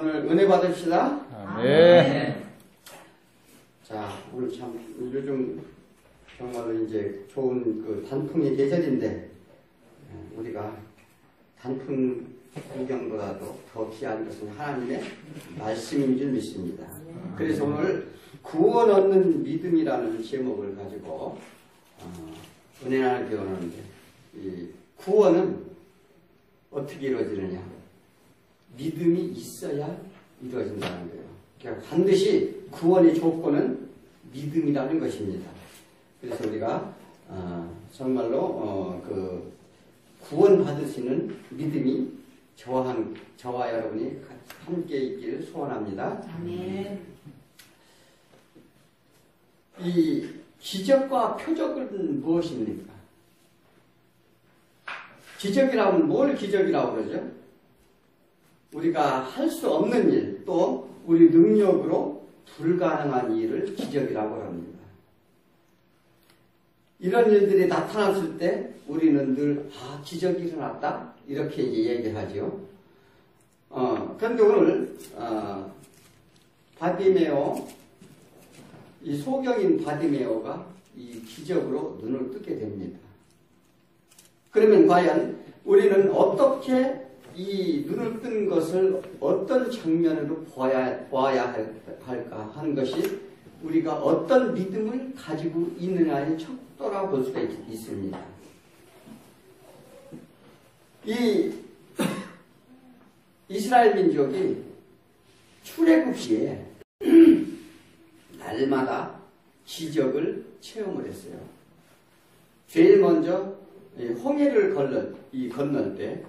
오늘 은혜 받읍시다. 아멘. 자, 오늘 참 요즘 정말로 이제 좋은 그 단풍의 계절인데 우리가 단풍 구경보다도 더 귀한 것은 하나님의 말씀인 줄 믿습니다. 그래서 오늘 구원 얻는 믿음이라는 제목을 가지고 은혜 나누기 원하는데, 이 구원은 어떻게 이루어지느냐? 믿음이 있어야 이루어진다는 거예요. 그러니까 반드시 구원의 조건은 믿음이라는 것입니다. 그래서 우리가 정말로 그 구원 받으시는 믿음이 저와 여러분이 함께 있기를 소원합니다. 아멘. 이 기적과 표적은 무엇입니까? 기적이라고 하면 뭘 기적이라고 그러죠? 우리가 할 수 없는 일, 또 우리 능력으로 불가능한 일을 기적이라고 합니다. 이런 일들이 나타났을 때 우리는 늘 기적이 일어났다 이렇게 얘기하죠. 그런데 오늘 바디메오, 이 소경인 바디메오가 이 기적으로 눈을 뜨게 됩니다. 그러면 과연 우리는 어떻게 이 눈을 뜬 것을 어떤 장면으로 보아야 할까 하는 것이 우리가 어떤 믿음을 가지고 있느냐의 척도라 볼 수가 있습니다. 이 이스라엘 민족이 출애굽 시에 날마다 기적을 체험을 했어요. 제일 먼저 홍해를 건널 때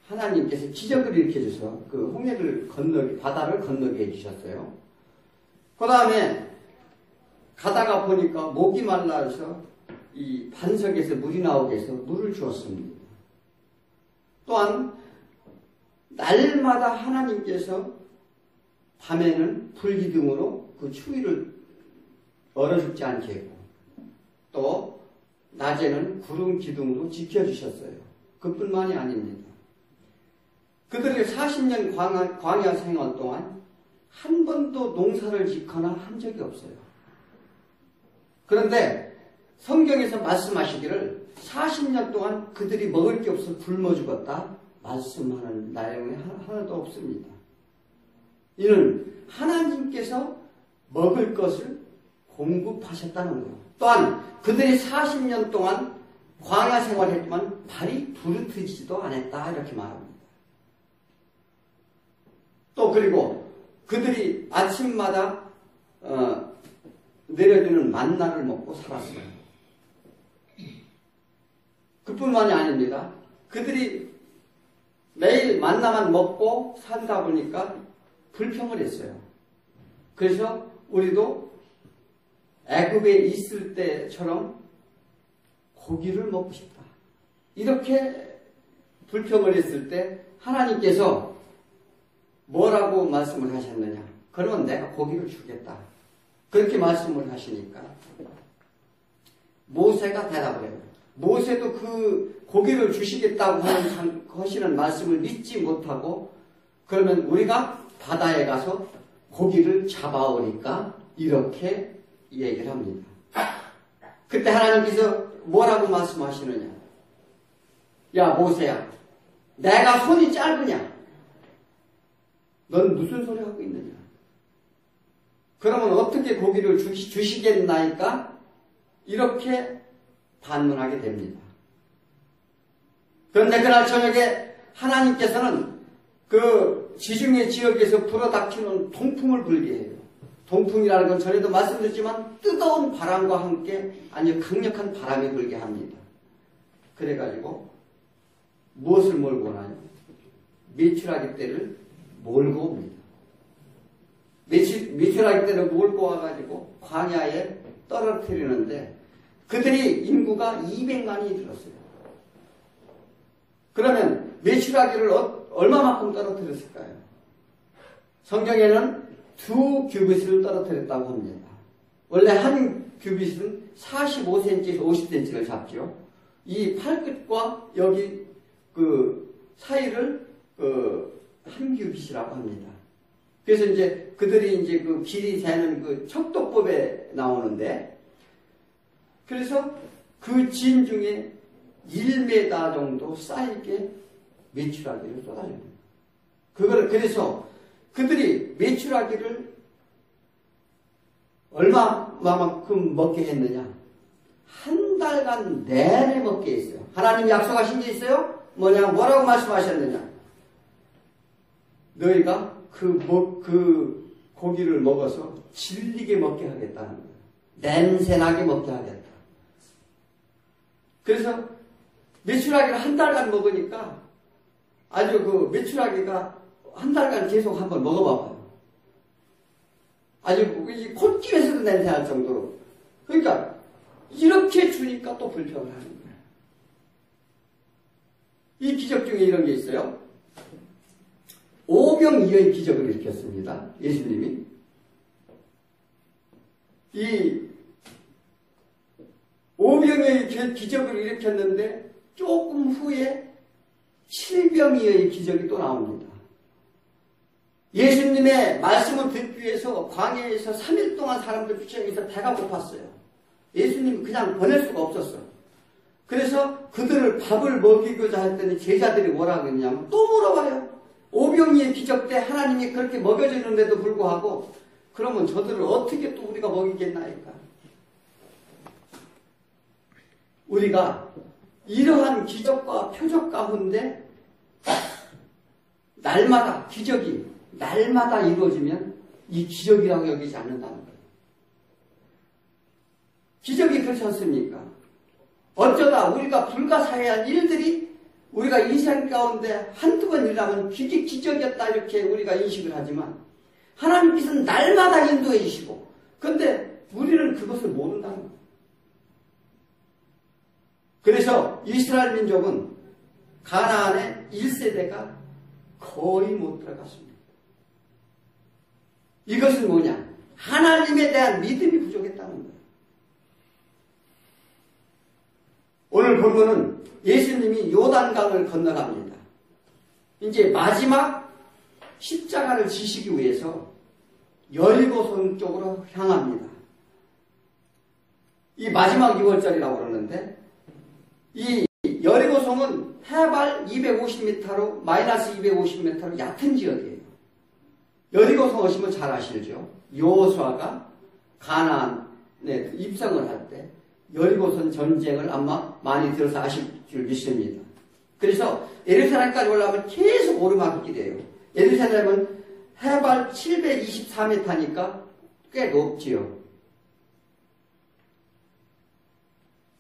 하나님께서 기적을 일으켜 주셔서 그 홍해를 바다를 건너게 해주셨어요. 그 다음에 가다가 보니까 목이 말라서 이 반석에서 물이 나오게 해서 물을 주었습니다. 또한 날마다 하나님께서 밤에는 불기둥으로 그 추위를 얼어 죽지 않게 했고, 또 낮에는 구름 기둥으로 지켜주셨어요. 그뿐만이 아닙니다. 그들의 40년 광야 생활 동안 한 번도 농사를 짓거나 한 적이 없어요. 그런데 성경에서 말씀하시기를 40년 동안 그들이 먹을 게 없어 굶어 죽었다 말씀하는 내용이 하나도 없습니다. 이는 하나님께서 먹을 것을 공급하셨다는 거예요. 또한 그들이 40년 동안 광야 생활했지만 발이 부르트지도 않았다 이렇게 말합니다. 또 그리고 그들이 아침마다 내려주는 만나를 먹고 살았어요. 그뿐만이 아닙니다. 그들이 매일 만나만 먹고 살다 보니까 불평을 했어요. 그래서 우리도 애굽에 있을 때처럼 고기를 먹고 싶다 이렇게 불평을 했을 때 하나님께서 뭐라고 말씀을 하셨느냐? 그러면 내가 고기를 주겠다 그렇게 말씀을 하시니까 모세가 대답을 해요. 모세도 그 고기를 주시겠다고 하시는 말씀을 믿지 못하고, 그러면 우리가 바다에 가서 고기를 잡아오니까 이렇게 얘기를 합니다. 그때 하나님께서 뭐라고 말씀하시느냐? 야 모세야, 내가 손이 짧으냐? 넌 무슨 소리 하고 있느냐? 그러면 어떻게 고기를 주시겠나이까? 이렇게 반문하게 됩니다. 그런데 그날 저녁에 하나님께서는 그 지중해 지역에서 불어닥치는 동풍을 불게 해요. 동풍이라는 건 전에도 말씀드렸지만 뜨거운 바람과 함께 아주 강력한 바람이 불게 합니다. 그래가지고 무엇을 몰고 오나요? 메추라기 떼를 몰고 옵니다. 메추라기 떼를 몰고 와가지고 광야에 떨어뜨리는데 그들이 인구가 200만이 이르렀어요. 그러면 메추라기를 얼마만큼 떨어뜨렸을까요? 성경에는 2규빗을 떨어뜨렸다고 합니다. 원래 한 규빗은 45cm에서 50cm를 잡죠. 이 팔끝과 여기 그 사이를 향규빗이라고 합니다. 그래서 이제 그들이 이제 그 길이 세는 그 척도법에 나오는데, 그래서 그 진 중에 1m 정도 쌓이게 메추라기를 쏟아줍니다. 그래서 그들이 메추라기를 얼마만큼 먹게 했느냐? 한 달간 내내 먹게 했어요. 하나님이 약속하신 게 있어요? 뭐라고 말씀하셨느냐? 너희가 그 고기를 먹어서 질리게 먹게 하겠다는 거예요. 냄새나게 먹게 하겠다. 그래서 메추라기를 한 달간 먹으니까 아주 그 메추라기가 한 달간 계속 한번 먹어봐봐요. 아주 콧길에서도 냄새날 정도로. 그러니까 이렇게 주니까 또 불평을 하는 거예요. 이 기적 중에 이런 게 있어요. 오병이어의 기적을 일으켰습니다. 예수님이. 이 오병이어의 기적을 일으켰는데 조금 후에 칠병이어의 기적이 또 나옵니다. 예수님의 말씀을 듣기 위해서 광야에서 3일 동안 사람들 주장해서 배가 고팠어요. 예수님이 그냥 보낼 수가 없었어요. 그래서 그들을 밥을 먹이고자 했더니 제자들이 뭐라고 했냐면 또 물어봐요. 오병이의 기적 때 하나님이 그렇게 먹여주는데도 불구하고 그러면 저들을 어떻게 또 우리가 먹이겠나이까? 우리가 이러한 기적과 표적 가운데 날마다 기적이 날마다 이루어지면 이 기적이라고 여기지 않는다는 거예요. 기적이 그렇지 않습니까? 어쩌다 우리가 불가사의한 일들이 우리가 인생 가운데 한두 번 일어나면 그게 기적이었다 이렇게 우리가 인식을 하지만 하나님께서는 날마다 인도해 주시고 근데 우리는 그것을 모른다는 거예요. 그래서 이스라엘 민족은 가나안의 1세대가 거의 못 들어갔습니다. 이것은 뭐냐? 하나님에 대한 믿음이 부족했다는 거예요. 오늘 본문은 예수님이 요단강을 건너갑니다. 이제 마지막 십자가를 지시기 위해서 여리고성 쪽으로 향합니다. 이 마지막 6월절이라고 그러는데 이 여리고성은 해발 250m로 마이너스 250m로 얕은 지역이에요. 여리고성 오시면 잘 아시죠? 여호수아가 가나안에 입성을 할 때 여리고성 전쟁을 아마 많이 들어서 아실 줄 믿습니다. 그래서 예루살렘까지 올라가면 계속 오르막길이에요. 예루살렘은 해발 724m니까 꽤 높지요.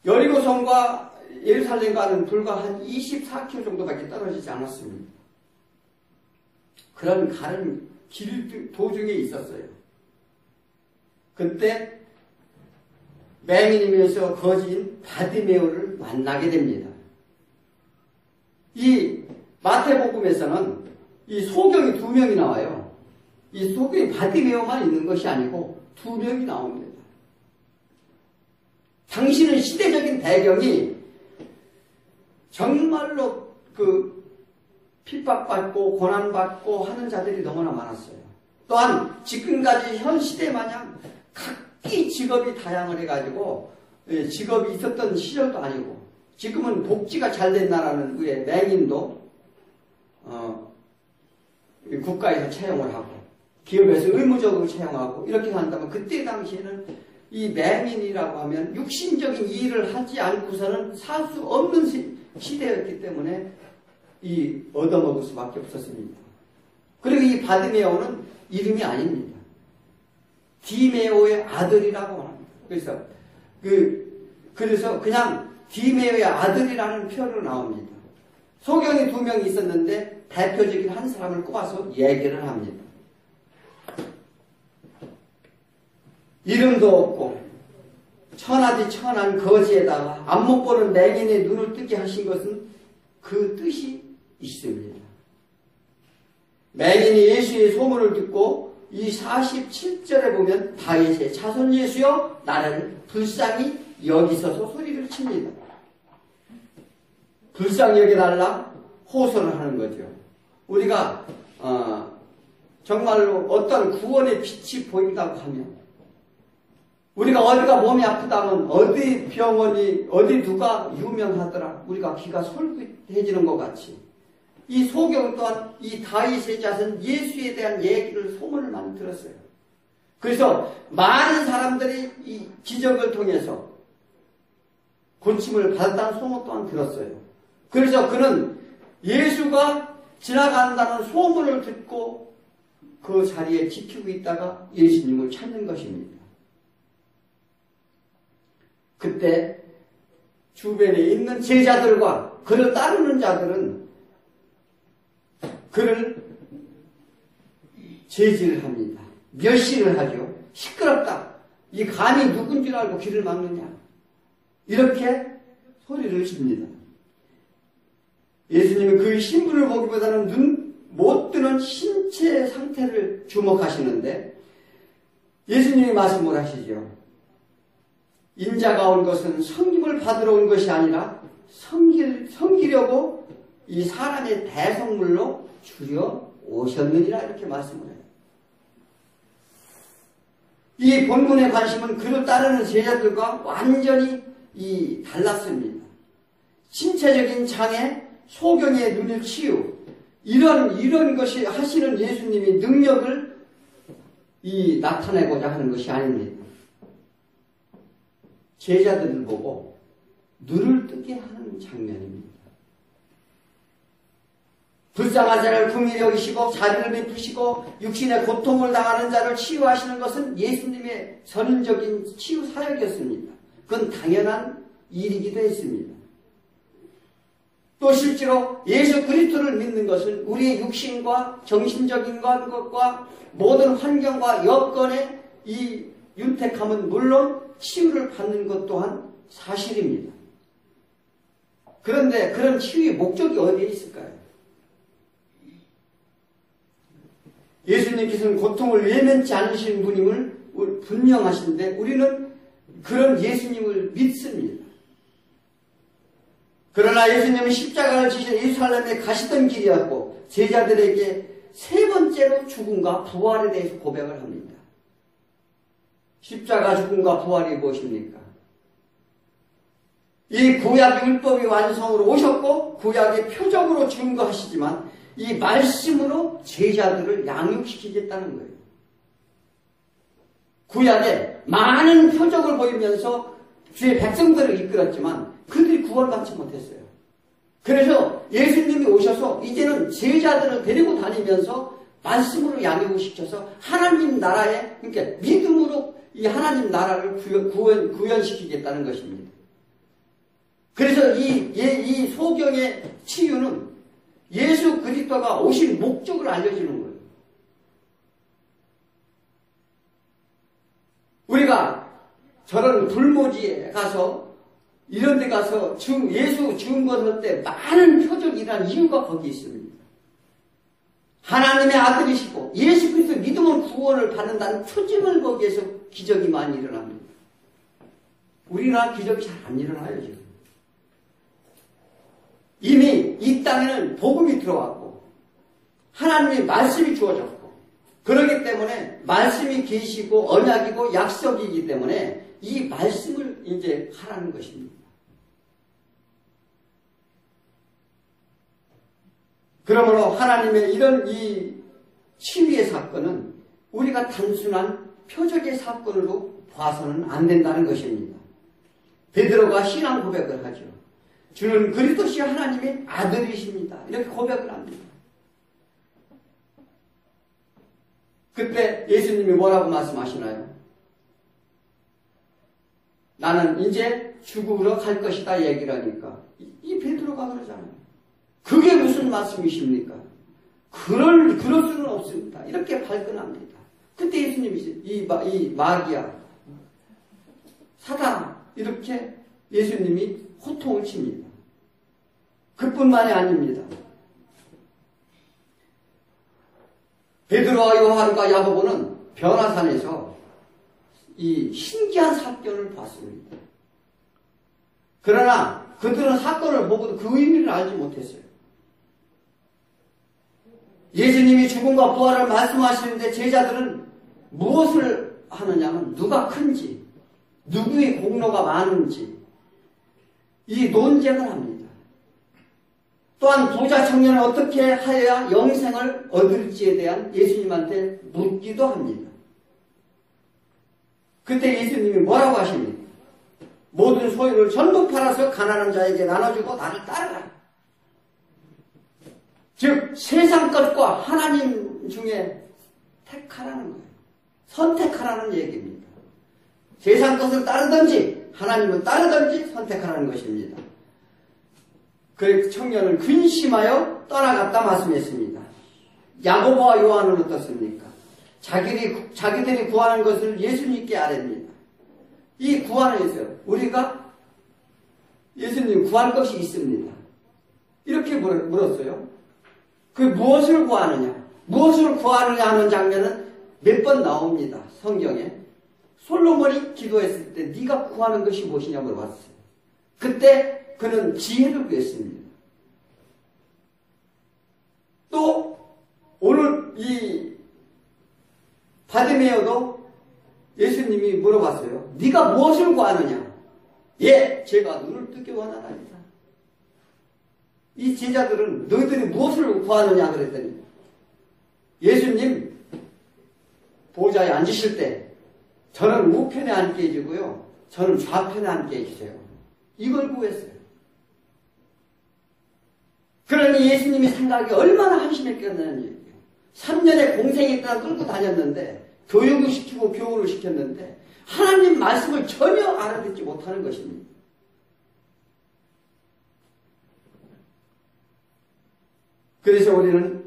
여리고성과 예루살렘과는 불과 한 24km 정도밖에 떨어지지 않았습니다. 그런 가는 길 도중에 있었어요. 그때 맹인이면서 거지인 바디메오를 만나게 됩니다. 이 마태복음에서는 이 소경이 2명이 나와요. 이 소경이 바디메오만 있는 것이 아니고 2명이 나옵니다. 당시는 시대적인 배경이 정말로 그 핍박받고 고난받고 하는 자들이 너무나 많았어요. 또한 지금까지 현 시대 마냥 각기 직업이 다양을 해가지고 직업이 있었던 시절도 아니고 지금은 복지가 잘 된 나라는 왜 맹인도 국가에서 채용을 하고 기업에서 의무적으로 채용하고 이렇게 한다면 그때 당시에는 이 맹인이라고 하면 육신적인 일을 하지 않고서는 살 수 없는 시대였기 때문에 이 얻어먹을 수밖에 없었습니다. 그리고 이 바디메오는 이름이 아닙니다. 디메오의 아들이라고 합니다. 그래서 그냥 디메오의 아들이라는 표현으로 나옵니다. 소경이 2명이 있었는데 대표적인 한 사람을 꼽아서 얘기를 합니다. 이름도 없고 천하디 천한 거지에다가 안 못 보는 맹인의 눈을 뜨게 하신 것은 그 뜻이 있습니다. 맹인이 예수의 소문을 듣고 이 47절에 보면 다윗의 자손 예수여 나를 불쌍히 여기소서 소리를 칩니다. 불쌍히 여겨달라 호소를 하는 거죠. 우리가 정말로 어떤 구원의 빛이 보인다고 하면, 우리가 어디가 몸이 아프다면 어디 병원이 어디 누가 유명하더라 우리가 귀가 솔깃해지는 것 같이, 이 소경 또한 이 다윗의 자손 예수에 대한 얘기를 소문을 많이 들었어요. 그래서 많은 사람들이 이 기적을 통해서 고침을 받았다는 소문 또한 들었어요. 그래서 그는 예수가 지나간다는 소문을 듣고 그 자리에 지키고 있다가 예수님을 찾는 것입니다. 그때 주변에 있는 제자들과 그를 따르는 자들은 그를 제지를 합니다. 멸시를 하죠. 시끄럽다. 이 감히 누군 줄 알고 길을 막느냐. 이렇게 소리를 칩니다. 예수님은 그의 신분을 보기보다는 눈 못 뜨는 신체 상태를 주목하시는데, 예수님이 말씀을 하시죠. 인자가 온 것은 섬김을 받으러 온 것이 아니라 섬기려고 이 사람의 대성물로 주려 오셨느니라, 이렇게 말씀을 해요. 이 본문의 관심은 그를 따르는 제자들과 완전히 달랐습니다. 신체적인 장애, 소경의 눈을 치유, 이런 것이 하시는 예수님이 능력을 나타내고자 하는 것이 아닙니다. 제자들을 보고 눈을 뜨게 하는 장면입니다. 불쌍한 자를 긍휼히 여기시고 자비를 베푸시고 육신의 고통을 당하는 자를 치유하시는 것은 예수님의 선인적인 치유 사역이었습니다. 그건 당연한 일이기도 했습니다. 또 실제로 예수 그리스도를 믿는 것은 우리의 육신과 정신적인 것과 모든 환경과 여건의 이 윤택함은 물론 치유를 받는 것 또한 사실입니다. 그런데 그런 치유의 목적이 어디에 있을까요? 예수님께서는 고통을 외면치 않으시는 분임을 분명하신데 우리는 그런 예수님을 믿습니다. 그러나 예수님은 십자가를 지신 예루살렘에 가시던 길이었고 제자들에게 세 번째로 죽음과 부활에 대해서 고백을 합니다. 십자가 죽음과 부활이 무엇입니까? 이 구약 율법이 완성으로 오셨고 구약의 표적으로 증거하시지만 이 말씀으로 제자들을 양육시키겠다는 거예요. 구약에 많은 표적을 보이면서 주의 백성들을 이끌었지만 그들이 구원받지 못했어요. 그래서 예수님이 오셔서 이제는 제자들을 데리고 다니면서 말씀으로 양육을 시켜서 하나님 나라에, 그러니까 믿음으로 이 하나님 나라를 구현시키겠다는 것입니다. 그래서 이 소경의 치유는 예수 그리스도가 오신 목적을 알려주는 거예요. 우리가 저런 불모지에 가서 이런 데 가서 예수 증거할 때 많은 표적이라는 이유가 거기 있습니다. 하나님의 아들이시고 예수 그리스도 믿으면 구원을 받는다는 표징을 보기 위해서 기적이 많이 일어납니다. 우리나라 기적이 잘 안 일어나요, 지금. 이미 이 땅에는 복음이 들어왔고 하나님의 말씀이 주어졌고 그렇기 때문에 말씀이 계시고 언약이고 약속이기 때문에 이 말씀을 이제 하라는 것입니다. 그러므로 하나님의 이런 이 치유의 사건은 우리가 단순한 표적의 사건으로 봐서는 안 된다는 것입니다. 베드로가 신앙 고백을 하죠. 주는 그리스도시 하나님의 아들이십니다. 이렇게 고백을 합니다. 그때 예수님이 뭐라고 말씀하시나요? 나는 이제 죽으러 갈 것이다 얘기를 하니까 이 베드로가 그러잖아요. 그게 무슨 말씀이십니까? 그럴 수는 없습니다. 이렇게 발끈합니다. 그때 예수님이 이 마귀야, 사단 이렇게 예수님이 호통을 칩니다. 그뿐만이 아닙니다. 베드로와 요한과 야고보는 변화산에서 이 신기한 사건을 봤습니다. 그러나 그들은 사건을 보고도 그 의미를 알지 못했어요. 예수님이 죽음과 부활을 말씀하시는데 제자들은 무엇을 하느냐면 누가 큰지, 누구의 공로가 많은지 이 논쟁을 합니다. 또한 부자 청년은 어떻게 하여야 영생을 얻을지에 대한 예수님한테 묻기도 합니다. 그때 예수님이 뭐라고 하십니까? 모든 소유를 전부 팔아서 가난한 자에게 나눠주고 나를 따르라. 즉 세상 것과 하나님 중에 택하라는 거예요. 선택하라는 얘기입니다. 세상 것을 따르든지 하나님을 따르든지 선택하라는 것입니다. 그 청년을 근심하여 떠나갔다 말씀했습니다. 야고보와 요한은 어떻습니까? 자기들이 구하는 것을 예수님께 아뢰입니다. 이 구하는 있어요. 우리가 예수님 구할 것이 있습니다. 이렇게 물었어요. 그 무엇을 구하느냐? 무엇을 구하느냐 하는 장면은 몇 번 나옵니다. 성경에. 솔로몬이 기도했을 때 네가 구하는 것이 무엇이냐 물어봤어요. 그때 그는 지혜를 구했습니다. 또 오늘 이 바디메어도 예수님이 물어봤어요. 네가 무엇을 구하느냐? 예, 제가 눈을 뜨게 원하나이다. 이 제자들은 너희들이 무엇을 구하느냐 그랬더니 예수님 보좌에 앉으실 때 저는 우편에 앉게 해주고요. 저는 좌편에 앉게 해주세요. 이걸 구했어요. 그러니 예수님이 생각이 얼마나 한심했겠냐는 얘기예요. 3년의 공생이 있다 끌고 다녔는데 교육을 시키고 교훈을 시켰는데 하나님 말씀을 전혀 알아듣지 못하는 것입니다. 그래서 우리는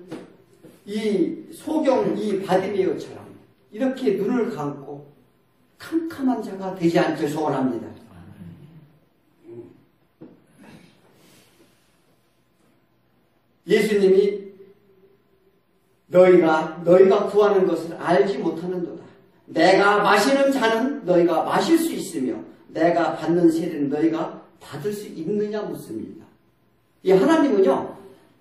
이 소경 이 바디메어처럼 이렇게 눈을 감고 캄캄한 자가 되지 않길 소원합니다. 예수님이 너희가 구하는 것을 알지 못하는도다. 내가 마시는 잔은 너희가 마실 수 있으며 내가 받는 세례는 너희가 받을 수 있느냐 묻습니다. 이 하나님은요,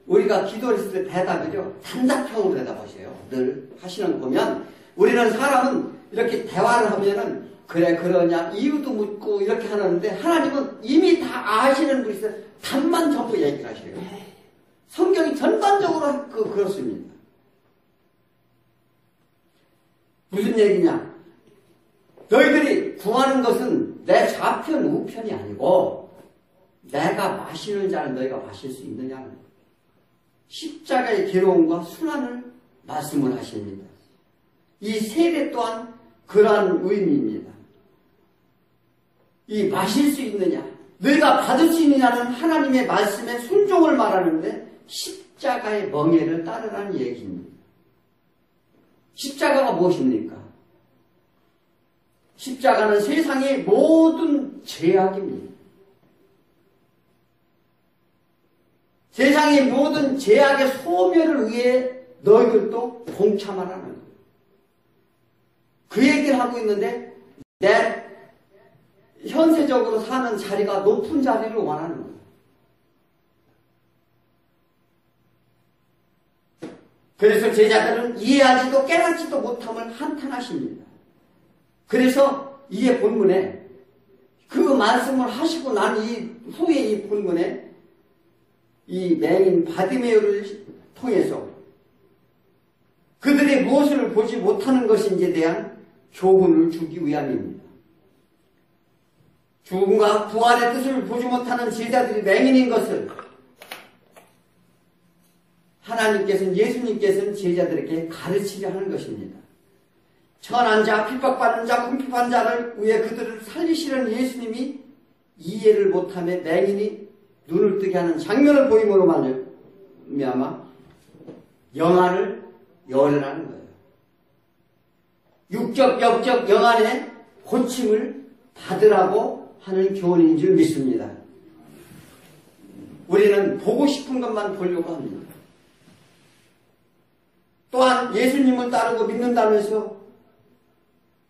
우리가 기도했을 때 대답을요, 단답형으로 대답하셔요. 늘 하시는 거 보면 우리는 사람은 이렇게 대화를 하면은 그래 그러냐 이유도 묻고 이렇게 하는데 하나님은 이미 다 아시는 분이서 답만 전부 얘기를 하셔요. 성경이 전반적으로 그렇습니다. 무슨 얘기냐? 너희들이 구하는 것은 내 좌편 우편이 아니고 내가 마시는 잔을 너희가 마실 수 있느냐는 거예요. 십자가의 괴로움과 순환을 말씀을 하십니다. 이 세례 또한 그러한 의미입니다. 이 마실 수 있느냐, 너희가 받을 수 있느냐는 하나님의 말씀에 순종을 말하는데 십자가의 멍에를 따르라는 얘기입니다. 십자가가 무엇입니까? 십자가는 세상의 모든 죄악입니다. 세상의 모든 죄악의 소멸을 위해 너희들도 동참하라는 거예요. 그 얘기를 하고 있는데 내 현세적으로 사는 자리가 높은 자리를 원하는 거예요. 그래서 제자들은 이해하지도 깨닫지도 못함을 한탄하십니다. 그래서 이 본문에 그 말씀을 하시고 난 후에 이 본문에 이 맹인 바디메어를 통해서 그들이 무엇을 보지 못하는 것인지에 대한 교훈을 주기 위함입니다. 죽음과 부활의 뜻을 보지 못하는 제자들이 맹인인 것을 하나님께서는 예수님께서는 제자들에게 가르치려 하는 것입니다. 천한 자, 핍박받는 자, 궁핍한 자를 위해 그들을 살리시는 예수님이 이해를 못하며 맹인이 눈을 뜨게 하는 장면을 보임으로 말미암아 영안을 열으라는 거예요. 육적, 영적, 영안의 고침을 받으라고 하는 교훈인 줄 믿습니다. 우리는 보고 싶은 것만 보려고 합니다. 또한 예수님을 따르고 믿는다면서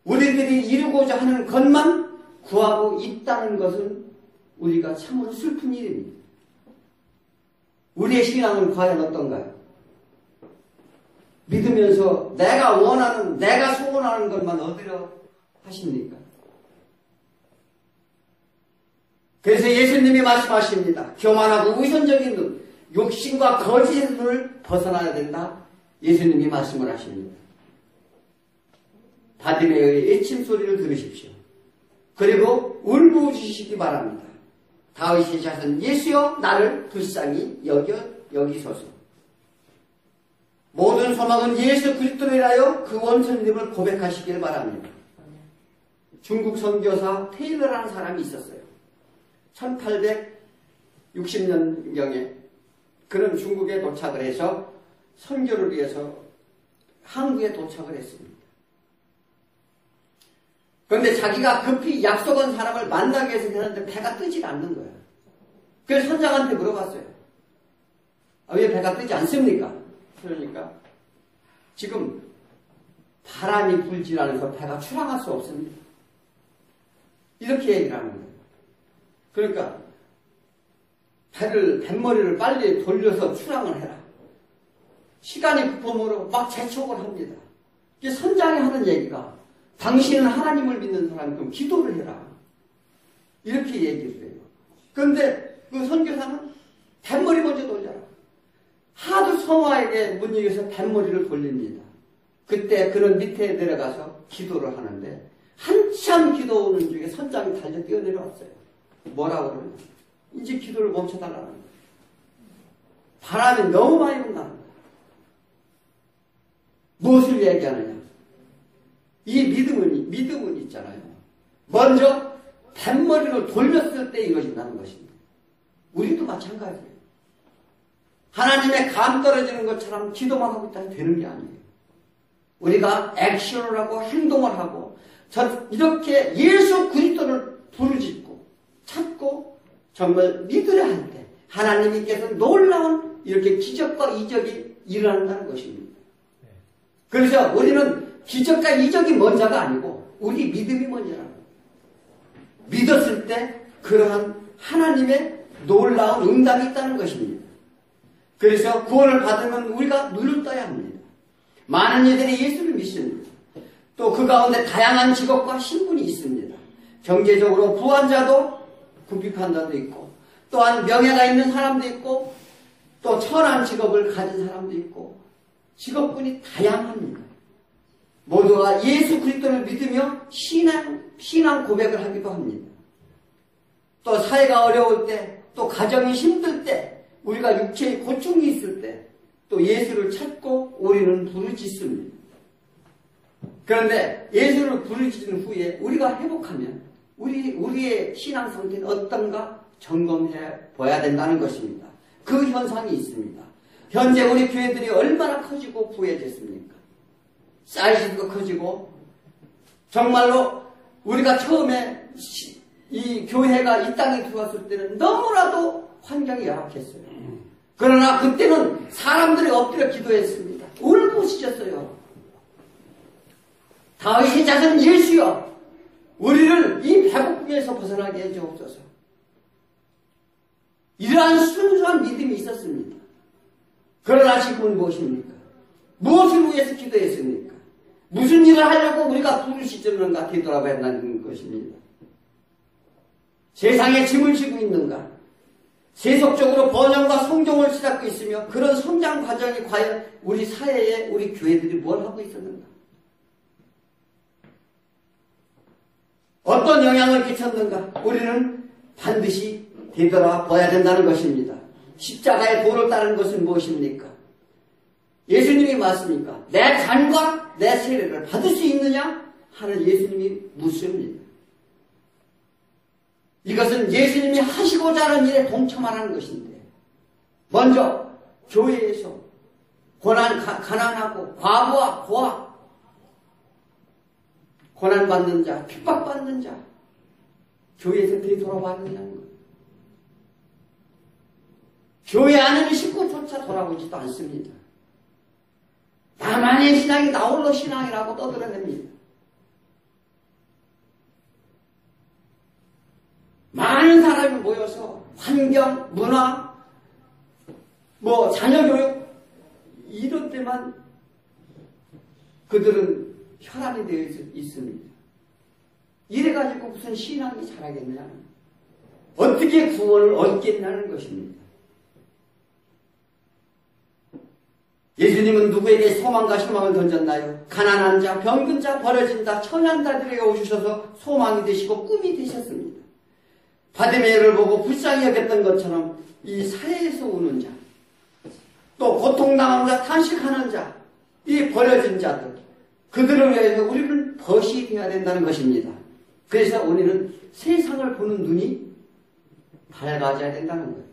우리들이 이루고자 하는 것만 구하고 있다는 것은 우리가 참으로 슬픈 일입니다. 우리의 신앙은 과연 어떤가요? 믿으면서 내가 원하는, 내가 소원하는 것만 얻으려 하십니까? 그래서 예수님이 말씀하십니다. 교만하고 의존적인 눈, 욕심과 거짓의 눈을 벗어나야 된다. 예수님이 말씀을 하십니다. 바디메오의 애침 소리를 들으십시오. 그리고 울부짖으시기 바랍니다. 다윗의 자손 예수여 나를 불쌍히 여기소서. 모든 소망은 예수 그리스도이라여 그 원천님을 고백하시길 바랍니다. 중국 선교사 테일러라는 사람이 있었어요. 1860년경에 그는 중국에 도착을 해서 선교를 위해서 한국에 도착을 했습니다. 그런데 자기가 급히 약속한 사람을 만나기 위해서 했는데 배가 뜨질 않는 거예요. 그래서 선장한테 물어봤어요. 왜 배가 뜨지 않습니까? 그러니까 지금 바람이 불질 않아서 배가 출항할 수 없습니다. 이렇게 얘기를 하는 거예요. 그러니까 뱃머리를 빨리 돌려서 출항을 해라. 시간이 급함으로 막 재촉을 합니다. 이게 선장이 하는 얘기가 당신은 하나님을 믿는 사람이면 기도를 해라. 이렇게 얘기를 해요. 그런데 그 선교사는 뱃머리 먼저 돌려라. 하도 성화에게 문의해서 뱃머리를 돌립니다. 그때 그는 밑에 내려가서 기도를 하는데 한참 기도 오는 중에 선장이 달려 뛰어내려왔어요. 뭐라고 그러냐. 이제 기도를 멈춰달라는 거예요. 바람이 너무 많이 분다는 거예요. 무엇을 얘기하느냐. 이 믿음은 있잖아요. 먼저 뱃머리를 돌렸을 때 이루어진다는 것입니다. 우리도 마찬가지예요. 하나님의 감 떨어지는 것처럼 기도만 하고 있다면 되는 게 아니에요. 우리가 액션을 하고 행동을 하고 이렇게 예수 그리스도를 부르짖고 찾고 정말 믿으려 할 때 하나님께서 놀라운 이렇게 기적과 이적이 일어난다는 것입니다. 그래서 우리는 기적과 이적이 먼저가 아니고 우리 믿음이 먼저라고. 믿었을 때 그러한 하나님의 놀라운 응답이 있다는 것입니다. 그래서 구원을 받으면 우리가 눈을 떠야 합니다. 많은 이들이 예수를 믿습니다. 또 그 가운데 다양한 직업과 신분이 있습니다. 경제적으로 부한 자도 궁핍한 자도 있고 또한 명예가 있는 사람도 있고 또 천한 직업을 가진 사람도 있고 직업군이 다양합니다. 모두가 예수 그리스도를 믿으며 신앙 고백을 하기도 합니다. 또 사회가 어려울 때 또 가정이 힘들 때 우리가 육체의 고충이 있을 때 또 예수를 찾고 우리는 부르짖습니다. 그런데 예수를 부르짖은 후에 우리가 회복하면 우리의 신앙 상태는 어떤가 점검해 봐야 된다는 것입니다. 그 현상이 있습니다. 현재 우리 교회들이 얼마나 커지고 부해졌습니까? 사이즈도 커지고 정말로 우리가 처음에 이 교회가 이 땅에 들어왔을 때는 너무나도 환경이 열악했어요. 그러나 그때는 사람들이 엎드려 기도했습니다. 울부짖었어요. 다윗의 자손 예수여 우리를 이 배고픔에서 벗어나게 해주옵소서. 이러한 순수한 믿음이 있었습니다. 그러나 지금은 무엇입니까? 무엇을 위해서 기도했습니까? 무슨 일을 하려고 우리가 부르짖었는가 뒤돌아봐야 한다는 것입니다. 세상에 짐을 지고 있는가? 세속적으로 번영과 성종을 치닫고 있으며 그런 성장 과정이 과연 우리 사회에 우리 교회들이 뭘 하고 있었는가? 어떤 영향을 끼쳤는가? 우리는 반드시 되돌아봐야 된다는 것입니다. 십자가의 도를 따르는 것은 무엇입니까? 예수님이 맞습니까? 내 잔과 내 세례를 받을 수 있느냐? 하는 예수님이 묻습니다. 이것은 예수님이 하시고자 하는 일에 동참하라는 것인데 먼저 교회에서 가난하고 과부와 고아 고난받는 자, 핍박받는 자 교회에서 되돌아봤느냐는 거예요. 교회 안에는 식구조차 돌아보지도 않습니다. 나만의 신앙이 나홀로 신앙이라고 떠들어냅니다. 많은 사람이 모여서 환경, 문화, 자녀교육 이런 데만 그들은 혈안이 되어 있습니다. 이래가지고 무슨 신앙이 자라겠냐? 어떻게 구원을 얻겠냐는 것입니다. 예수님은 누구에게 소망과 희망을 던졌나요? 가난한 자, 병든 자, 버려진 자, 천한 자들에게 오셔서 소망이 되시고 꿈이 되셨습니다. 바디메이를 보고 불쌍히 여겼던 것처럼 이 사회에서 오는 자, 또 고통당하는 자, 탄식하는 자, 이 버려진 자들, 그들을 위해서 우리는 벗이 되어야 된다는 것입니다. 그래서 우리는 세상을 보는 눈이 밝아져야 된다는 거예요.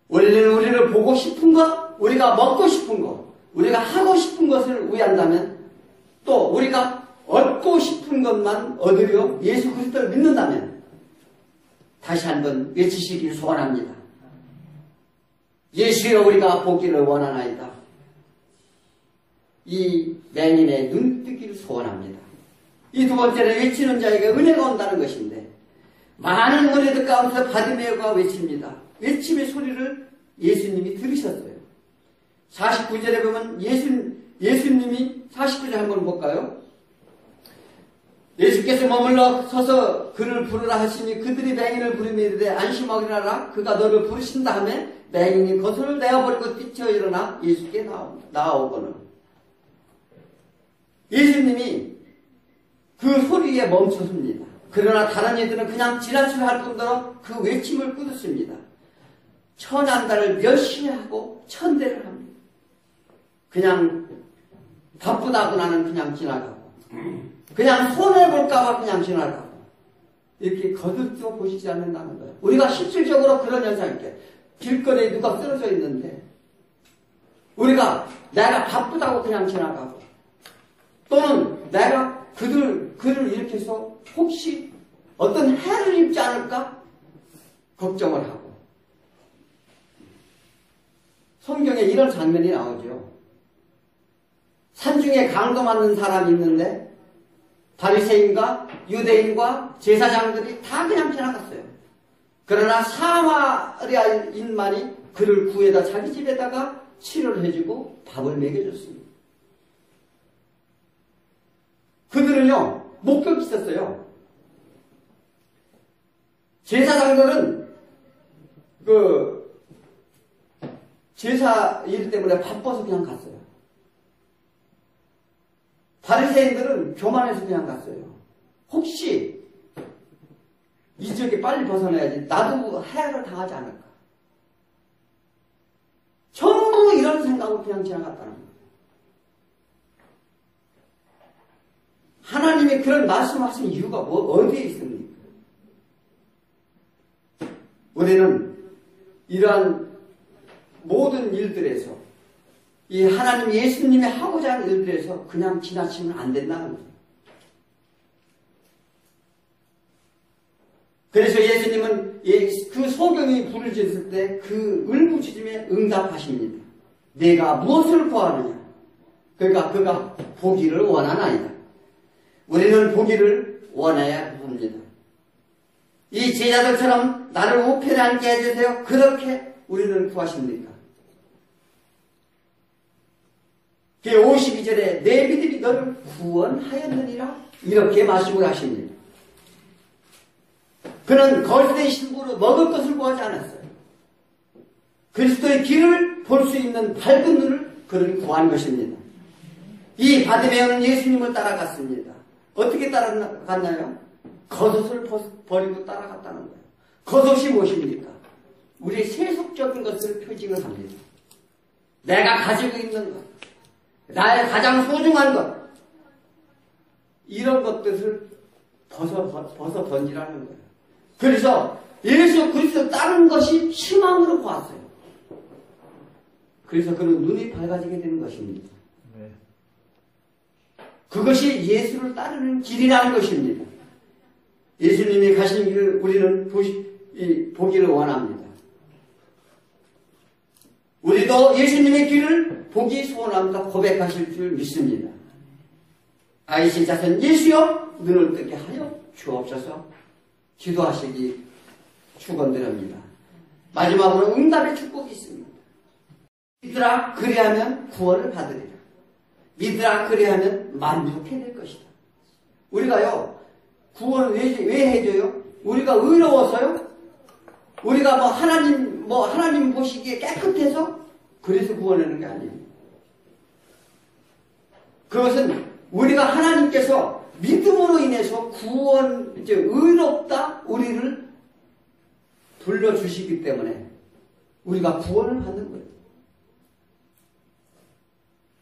우리를 보고 싶은 것, 우리가 먹고 싶은 것, 우리가 하고 싶은 것을 위한다면, 또 우리가 얻고 싶은 것만 얻으려 예수 그리스도를 믿는다면, 다시 한번 외치시길 소원합니다. 예수여 우리가 보기를 원하나이다. 이 맹인의 눈 뜨기를 소원합니다. 이 두 번째는 외치는 자에게 은혜가 온다는 것인데, 많은 은혜들 가운데서 바디메오가 외칩니다. 외침의 소리를 예수님이 들으셨어요. 49절에 보면 예수님이 49절 한번 볼까요? 예수께서 머물러 서서 그를 부르라 하시니 그들이 맹인을 부르며 이르되 안심하기라 그가 너를 부르신다 하며 맹인이 겉을 내어버리고 뛰쳐 일어나 예수께 나오거늘. 예수님이 그 소리에 멈춰섭니다. 그러나 다른 이들은 그냥 지나치려 할 뿐더러 그 외침을 끊었습니다. 천한달을 멸시하고 천대를 합니다. 그냥 바쁘다고 나는 그냥 지나가고, 그냥 손해볼까봐 그냥 지나가고, 이렇게 거들떠 보시지 않는다는 거예요. 우리가 실질적으로 그런 현상이 있게 길거리에 누가 쓰러져 있는데 우리가 내가 바쁘다고 그냥 지나가고, 또는 내가 그를 일으켜서 혹시 어떤 해를 입지 않을까 걱정을 하고. 성경에 이런 장면이 나오죠. 산중에 강도 맞는 사람이 있는데 바리새인과 유대인과 제사장들이 다 그냥 지나갔어요. 그러나 사마리아인만이 그를 구해다 자기 집에다가 치료를 해주고 밥을 먹여줬습니다. 그들은요, 목격이 있었어요. 제사장들은 제사 일 때문에 바빠서 그냥 갔어요. 바리새인들은 교만해서 그냥 갔어요. 혹시 이 지역에 빨리 벗어나야지 나도 해를 당하지 않을까. 전부 이런 생각으로 그냥 지나갔다는 거예요. 하나님이 그런 말씀하신 이유가 어디에 있습니까? 우리는 이러한 모든 일들에서, 이 하나님 예수님이 하고자 하는 일들에서 그냥 지나치면 안 된다는 거예요. 그래서 예수님은 그 소경이 부르짖을 때 그 울부짖음에 응답하십니다. 내가 무엇을 구하느냐? 그러니까 그가 보기를 원하나이다. 우리는 보기를 원해야 합니다. 이 제자들처럼 나를 우편에 앉게 해주세요. 그렇게 우리는 구하십니까? 52절에 내 믿음이 너를 구원하였느니라 이렇게 말씀을 하십니다. 그는 거짓된 신부로 먹을 것을 구하지 않았어요. 그리스도의 길을 볼 수 있는 밝은 눈을 그는 구한 것입니다. 이 바디메오는 예수님을 따라갔습니다. 어떻게 따라갔나요? 겉옷을 버리고 따라갔다는 거예요. 겉옷이 무엇입니까? 우리 세속적인 것을 표징을 합니다. 내가 가지고 있는 것, 나의 가장 소중한 것, 이런 것들을 벗어 던지라는 거예요. 그래서 예수 그리스도 따르는 것이 희망으로 보았어요. 그래서 그는 눈이 밝아지게 되는 것입니다. 네. 그것이 예수를 따르는 길이라는 것입니다. 예수님이 가신 길을 우리는 보기를 원합니다. 우리도 예수님의 길을 보기 소원합니다. 고백하실 줄 믿습니다. 아이신 자손 예수여 눈을 뜨게 하여 주옵소서. 기도하시기 축원드립니다. 마지막으로 응답의 축복이 있습니다. 이들아 그리하면 구원을 받으리라. 믿으라 그리하면 만족해야 될 것이다. 우리가요, 구원을 왜 해줘요? 우리가 의로워서요? 우리가 하나님 보시기에 깨끗해서? 그래서 구원하는 게 아니에요. 그것은 우리가 하나님께서 믿음으로 인해서 의롭다 우리를 돌려주시기 때문에 우리가 구원을 받는 거예요.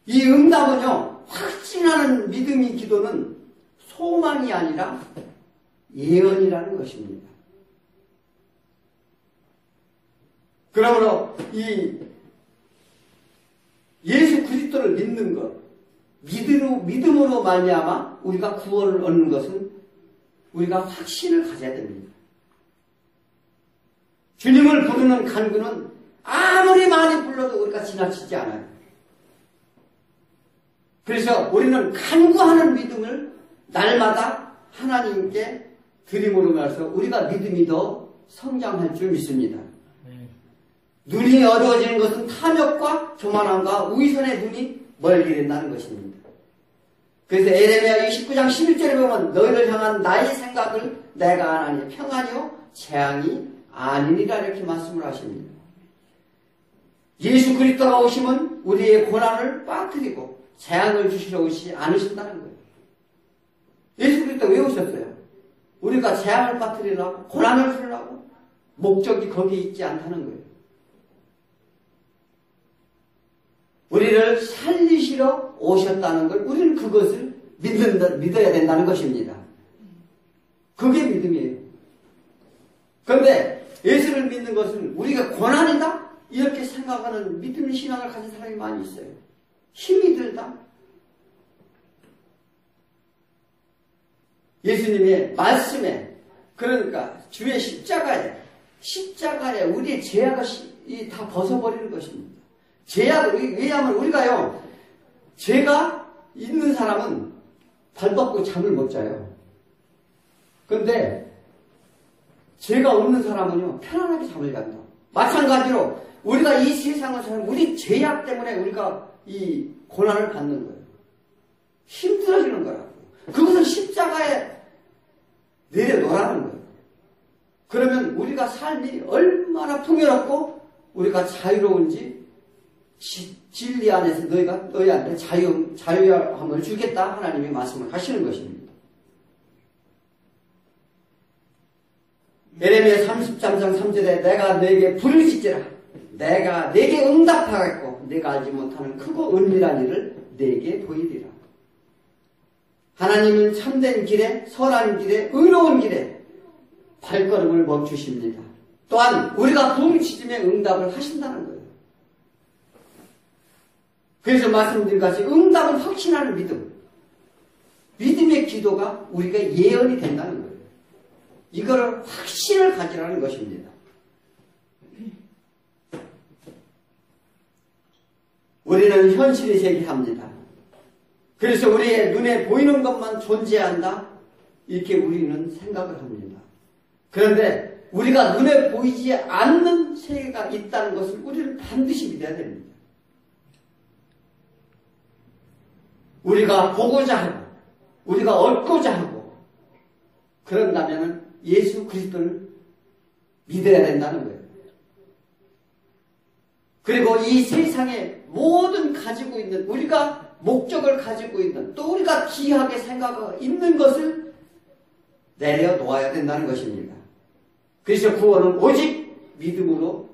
이 응답은요, 확신하는 믿음의 기도는 소망이 아니라 예언이라는 것입니다. 그러므로 이 예수 그리스도를 믿는 것, 믿음으로 말미암아 우리가 구원을 얻는 것은 우리가 확신을 가져야 됩니다. 주님을 부르는 간구는 아무리 많이 불러도 우리가 지나치지 않아요. 그래서 우리는 간구하는 믿음을 날마다 하나님께 드림으로 말해서 우리가 믿음이 더 성장할 줄 믿습니다. 눈이 어두워지는 것은 탐욕과 교만함과 위선의 눈이 멀게 된다는 것입니다. 그래서 에레미야 29장 11절에 보면 너희를 향한 나의 생각을 내가 아나니 평안이요 재앙이 아니니라 이렇게 말씀을 하십니다. 예수 그리스도가 오시면 우리의 고난을 빠뜨리고 재앙을 주시러 오시지 않으신다는 거예요. 예수 그리스도 왜 오셨어요? 우리가 재앙을 빠뜨리려고 고난을 주려고 목적이 거기에 있지 않다는 거예요. 우리를 살리시러 오셨다는 걸 우리는 그것을 믿어야 된다는 것입니다. 그게 믿음이에요. 그런데 예수를 믿는 것은 우리가 고난이다? 이렇게 생각하는 믿음의 신앙을 가진 사람이 많이 있어요. 힘이 들다. 예수님의 말씀에, 그러니까 주의 십자가에 우리의 죄악을 다 벗어버리는 것입니다. 왜냐하면 우리가요, 죄가 있는 사람은 발 뻗고 잠을 못 자요. 그런데 죄가 없는 사람은요, 편안하게 잠을 잔다. 마찬가지로 우리가 이 세상을 살면 우리 죄악 때문에 우리가 이 고난을 받는 거예요. 힘들어지는 거라고. 그것을 십자가에 내려놓으라는 거예요. 그러면 우리가 삶이 얼마나 풍요롭고 우리가 자유로운지 진리 안에서 너희한테 자유함을 주겠다 하나님이 말씀을 하시는 것입니다. 에레미야 30장 3절에 내가 너에게 부르짖으라 내가 내게 응답하겠고 내가 알지 못하는 크고 은밀한 일을 내게 보이리라. 하나님은 참된 길에 선한 길에 의로운 길에 발걸음을 멈추십니다. 또한 우리가 부르짖음에 응답을 하신다는 거예요. 그래서 말씀드린 같이 응답은 확신하는 믿음. 믿음의 기도가 우리가 예언이 된다는 거예요. 이거를 확신을 가지라는 것입니다. 우리는 현실을 제기합니다. 그래서 우리의 눈에 보이는 것만 존재한다. 이렇게 우리는 생각을 합니다. 그런데 우리가 눈에 보이지 않는 세계가 있다는 것을 우리는 반드시 믿어야 됩니다. 우리가 보고자 하고 우리가 얻고자 하고 그런다면 예수 그리스도를 믿어야 된다는 거예요. 그리고 이 세상에 모든 가지고 있는 우리가 목적을 가지고 있는 또 우리가 귀하게 생각하고 있는 것을 내려놓아야 된다는 것입니다. 그래서 구원은 오직 믿음으로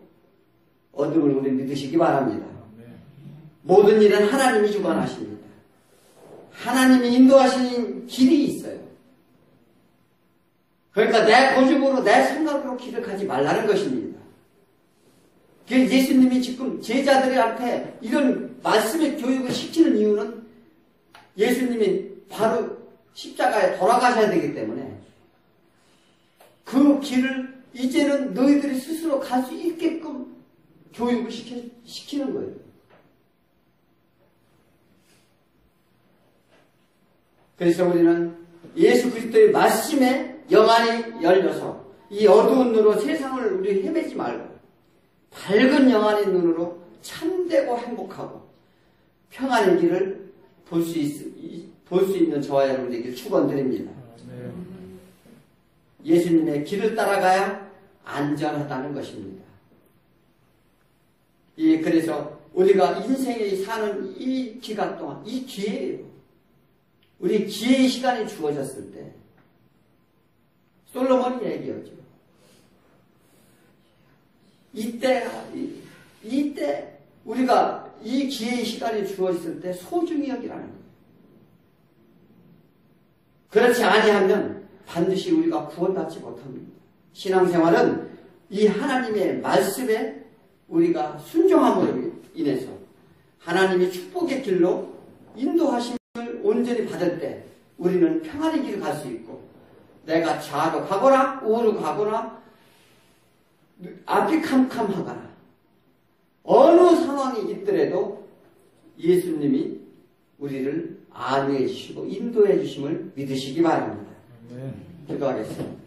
얻음을 우리 믿으시기 바랍니다. 모든 일은 하나님이 주관하십니다. 하나님이 인도하시는 길이 있어요. 그러니까 내 고집으로 내 생각으로 길을 가지 말라는 것입니다. 예수님이 지금 제자들한테 이런 말씀의 교육을 시키는 이유는 예수님이 바로 십자가에 돌아가셔야 되기 때문에 그 길을 이제는 너희들이 스스로 갈 수 있게끔 교육을 시키는 거예요. 그래서 우리는 예수 그리스도의 말씀에 영안이 열려서 이 어두운 눈으로 세상을 우리 헤매지 말고 밝은 영안의 눈으로 참되고 행복하고 평안의 길을 볼 수 있는 저와 여러분들에게 축원드립니다. 예수님의 길을 따라가야 안전하다는 것입니다. 그래서 우리가 인생에 사는 이 기간 동안, 이 기회예요. 우리 기회의 시간이 주어졌을 때, 솔로몬이 얘기하죠. 이때 우리가 이 기회의 시간이 주어졌을 때 소중히 여기라는 거예요. 그렇지 아니하면 반드시 우리가 구원받지 못합니다. 신앙생활은 이 하나님의 말씀에 우리가 순종함으로 인해서 하나님의 축복의 길로 인도하심을 온전히 받을 때 우리는 평안의 길을 갈 수 있고, 내가 좌로 가거나 우로 가거나 앞이 캄캄하거나 어느 상황이 있더라도 예수님이 우리를 안위해 주시고 인도해 주심을 믿으시기 바랍니다. 기도하겠습니다.